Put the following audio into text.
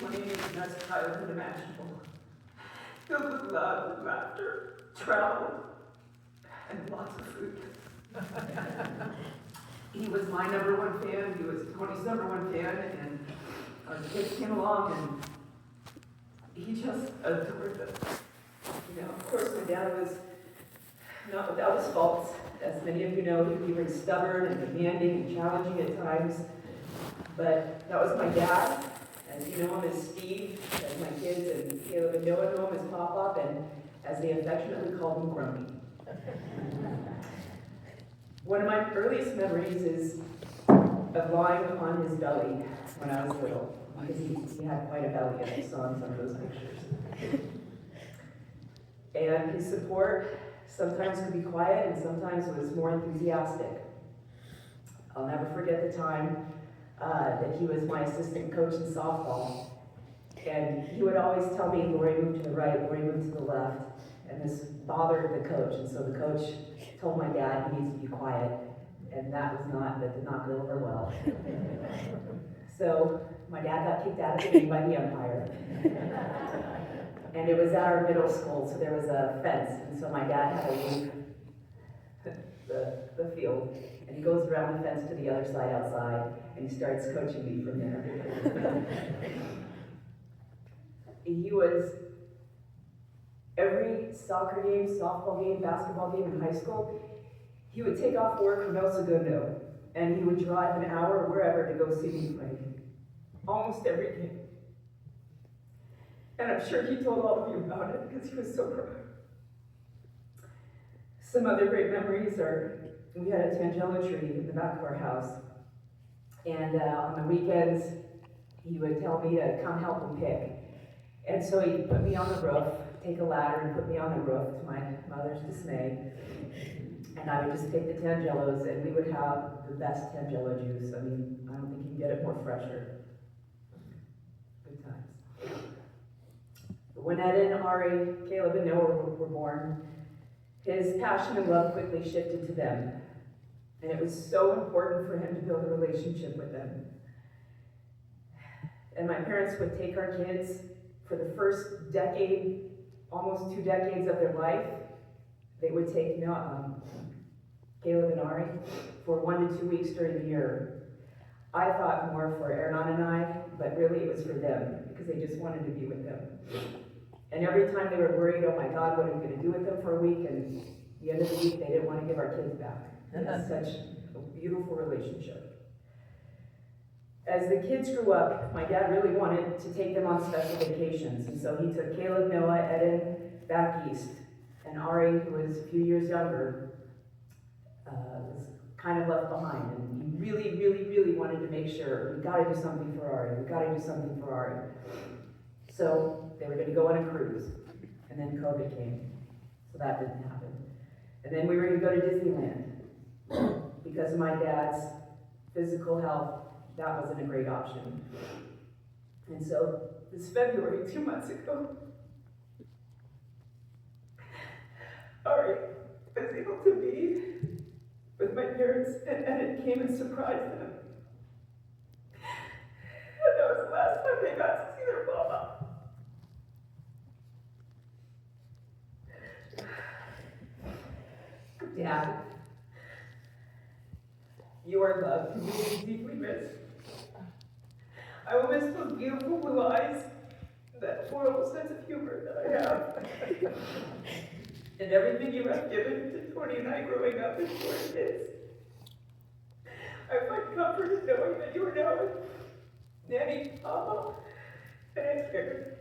funniest, best childhood imaginable, filled with love and laughter, travel, and lots of food. He was my number one fan, he was Tony's number one fan, and our kids came along and he just adored them. You know, of course, my dad was not without his faults. As many of you know, he could be very stubborn and demanding and challenging at times. But that was my dad. As you know him as Steve, as my kids and Caleb and Noah know him as Pop-Pop, and as they affectionately called him Grumpy. One of my earliest memories is of lying on his belly when I was little, because he had quite a belly, as you saw in some of those pictures. And his support sometimes could be quiet and sometimes was more enthusiastic. I'll never forget the time that he was my assistant coach in softball. And he would always tell me, Lori, move to the right, Lori, move to the left. And this bothered the coach. And so the coach told my dad he needs to be quiet. And that did not go over well. So my dad got kicked out of the game by the umpire. And it was at our middle school, so there was a fence. And so my dad had to leave the field. And he goes around the fence to the other side outside, and he starts coaching me from there. He was, every soccer game, softball game, basketball game in high school, he would take off work from El Segundo, and he would drive an hour wherever to go see me play. Almost every game. And I'm sure he told all of you about it because he was so proud. Some other great memories are, we had a tangelo tree in the back of our house. And on the weekends, he would tell me to come help him pick. And so he'd put me on the roof, take a ladder and put me on the roof to my mother's dismay. And I would just pick the tangelos, and we would have the best tangelo juice. I mean, I don't think you can get it more fresher. Good times. When Ed and Ari, Caleb and Noah were born, his passion and love quickly shifted to them. And it was so important for him to build a relationship with them. And my parents would take our kids for the first decade, almost 2 decades of their life. They would take Caleb and Ari for 1 to 2 weeks during the year. I thought more for Ernan and I, but really it was for them, because they just wanted to be with them. And every time they were worried, oh my God, what are we going to do with them for a week? And at the end of the week, they didn't want to give our kids back. It was such a beautiful relationship. As the kids grew up, my dad really wanted to take them on special vacations. And so he took Caleb, Noah, Eden back east. And Ari, who was a few years younger, was kind of left behind. And he really, really, really wanted to make sure, we've got to do something for Ari. We've got to do something for Ari. So they were going to go on a cruise. And then COVID came. So that didn't happen. And then we were going to go to Disneyland. Because of my dad's physical health, that wasn't a great option. And so this February, 2 months ago, Ari was able to be with my parents, and it came and surprised them. And that was the last time they got to see their mama. Dad, you are loved and you will be deeply missed. I will miss those beautiful blue eyes, that horrible sense of humor that I have, and everything you have given to Tony and I growing up as four kids. I find comfort in knowing that you are now with Nanny, Papa, and Aunt Karen.